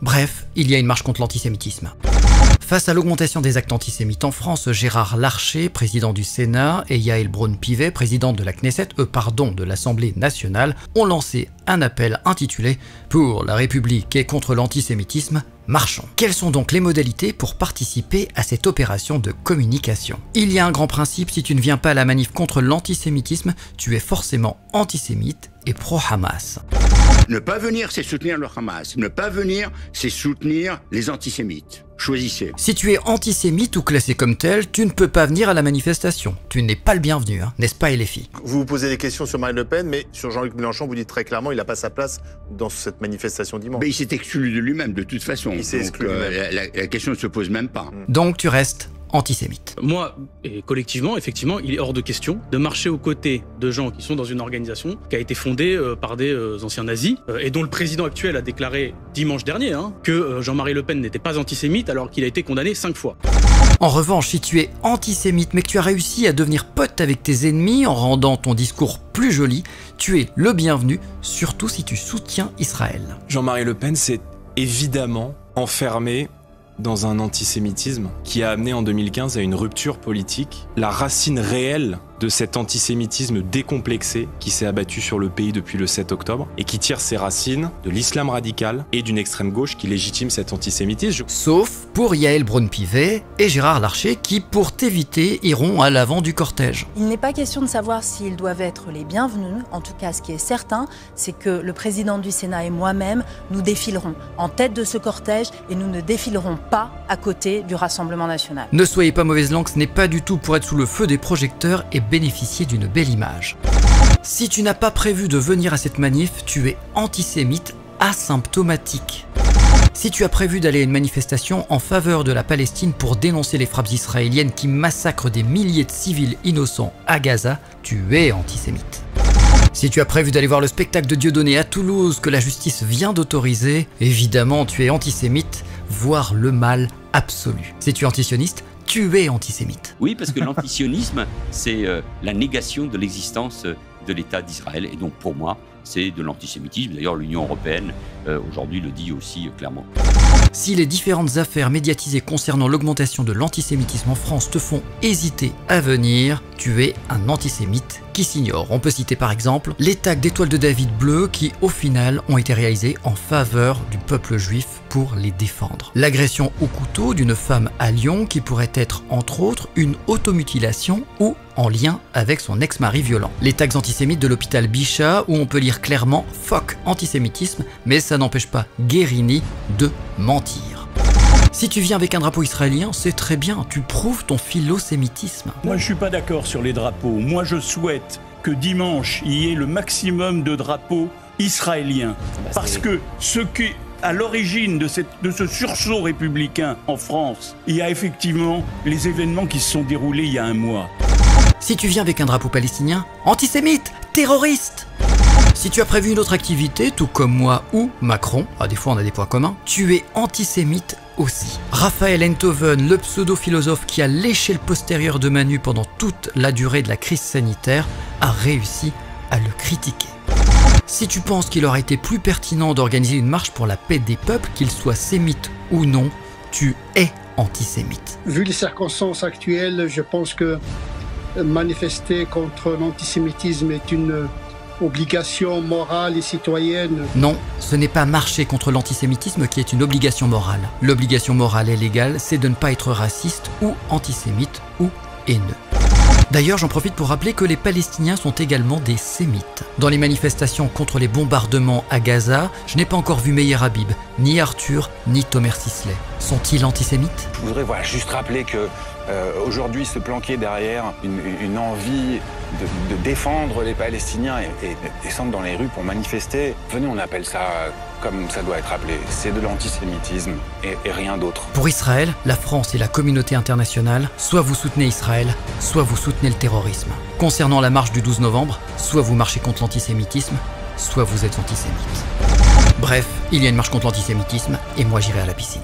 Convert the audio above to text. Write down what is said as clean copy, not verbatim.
Bref, il y a une marche contre l'antisémitisme. Face à l'augmentation des actes antisémites en France, Gérard Larcher, président du Sénat, et Yael Braun-Pivet, présidente de la Knesset, de l'Assemblée nationale, ont lancé un appel intitulé « Pour la République et contre l'antisémitisme, marchons ». Quelles sont donc les modalités pour participer à cette opération de communication? Il y a un grand principe, si tu ne viens pas à la manif contre l'antisémitisme, tu es forcément antisémite et pro-Hamas. Ne pas venir, c'est soutenir le Hamas. Ne pas venir, c'est soutenir les antisémites. Choisissez. Si tu es antisémite ou classé comme tel, tu ne peux pas venir à la manifestation. Tu n'es pas le bienvenu, n'est-ce pas, LFI? Vous vous posez des questions sur Marine Le Pen, mais sur Jean-Luc Mélenchon, vous dites très clairement il n'a pas sa place dans cette manifestation dimanche. Mais il s'est exclu de lui-même, de toute façon. Il s'est exclu de lui-même. La question ne se pose même pas. Donc tu restes antisémite. Moi, et collectivement, effectivement, il est hors de question de marcher aux côtés de gens qui sont dans une organisation qui a été fondée par des anciens nazis et dont le président actuel a déclaré dimanche dernier que Jean-Marie Le Pen n'était pas antisémite alors qu'il a été condamné 5 fois. En revanche, si tu es antisémite mais que tu as réussi à devenir pote avec tes ennemis en rendant ton discours plus joli, tu es le bienvenu, surtout si tu soutiens Israël. Jean-Marie Le Pen s'est évidemment enfermé dans un antisémitisme qui a amené en 2015 à une rupture politique. La racine réelle de cet antisémitisme décomplexé qui s'est abattu sur le pays depuis le 7 octobre et qui tire ses racines de l'islam radical et d'une extrême gauche qui légitime cet antisémitisme. Sauf pour Yael Braun-Pivet et Gérard Larcher qui, pour t'éviter, iront à l'avant du cortège. Il n'est pas question de savoir s'ils doivent être les bienvenus. En tout cas, ce qui est certain, c'est que le président du Sénat et moi-même, nous défilerons en tête de ce cortège et nous ne défilerons pas à côté du Rassemblement national. Ne soyez pas mauvaise langue, ce n'est pas du tout pour être sous le feu des projecteurs et bénéficier d'une belle image. Si tu n'as pas prévu de venir à cette manif, tu es antisémite asymptomatique. Si tu as prévu d'aller à une manifestation en faveur de la Palestine pour dénoncer les frappes israéliennes qui massacrent des milliers de civils innocents à Gaza, tu es antisémite. Si tu as prévu d'aller voir le spectacle de Dieudonné à Toulouse que la justice vient d'autoriser, évidemment tu es antisémite, voire le mal absolu. Si tu es antisioniste, tu es antisémite. Oui, parce que l'antisionisme, c'est la négation de l'existence de l'État d'Israël. Et donc pour moi, c'est de l'antisémitisme. D'ailleurs, l'Union européenne, aujourd'hui, le dit aussi clairement. Si les différentes affaires médiatisées concernant l'augmentation de l'antisémitisme en France te font hésiter à venir, tu es un antisémite qui s'ignore. On peut citer par exemple les tags d'étoiles de David bleues qui, au final, ont été réalisés en faveur du peuple juif pour les défendre. L'agression au couteau d'une femme à Lyon qui pourrait être, entre autres, une automutilation ou en lien avec son ex-mari violent. Les tags antisémites de l'hôpital Bichat où on peut lire clairement « Fuck antisémitisme », mais ça n'empêche pas Guérini de mentir. Si tu viens avec un drapeau israélien, c'est très bien, tu prouves ton philosémitisme. Moi je suis pas d'accord sur les drapeaux. Moi je souhaite que dimanche il y ait le maximum de drapeaux israéliens. Parce que ce qui à l'origine de ce sursaut républicain en France, il y a effectivement les événements qui se sont déroulés il y a un mois. Si tu viens avec un drapeau palestinien, antisémite, terroriste. Si tu as prévu une autre activité, tout comme moi ou Macron, des fois on a des points communs, tu es antisémite aussi. Raphaël Enthoven, le pseudo-philosophe qui a léché le postérieur de Manu pendant toute la durée de la crise sanitaire, a réussi à le critiquer. Si tu penses qu'il aurait été plus pertinent d'organiser une marche pour la paix des peuples, qu'ils soient sémites ou non, tu es antisémite. Vu les circonstances actuelles, je pense que manifester contre l'antisémitisme est une obligation morale et citoyenne. Non, ce n'est pas marcher contre l'antisémitisme qui est une obligation morale. L'obligation morale et légale, c'est de ne pas être raciste ou antisémite ou haineux. D'ailleurs, j'en profite pour rappeler que les Palestiniens sont également des sémites. Dans les manifestations contre les bombardements à Gaza, je n'ai pas encore vu Meyer Habib, ni Arthur, ni Tomer Sisley. Sont-ils antisémites? Je voudrais juste rappeler que aujourd'hui se planquer derrière une envie de défendre les Palestiniens et descendre dans les rues pour manifester, venez, on appelle ça comme ça doit être appelé, c'est de l'antisémitisme et rien d'autre. Pour Israël, la France et la communauté internationale, soit vous soutenez Israël, soit vous soutenez le terrorisme. Concernant la marche du 12 novembre, soit vous marchez contre l'antisémitisme, soit vous êtes antisémite. Bref, il y a une marche contre l'antisémitisme et moi j'irai à la piscine.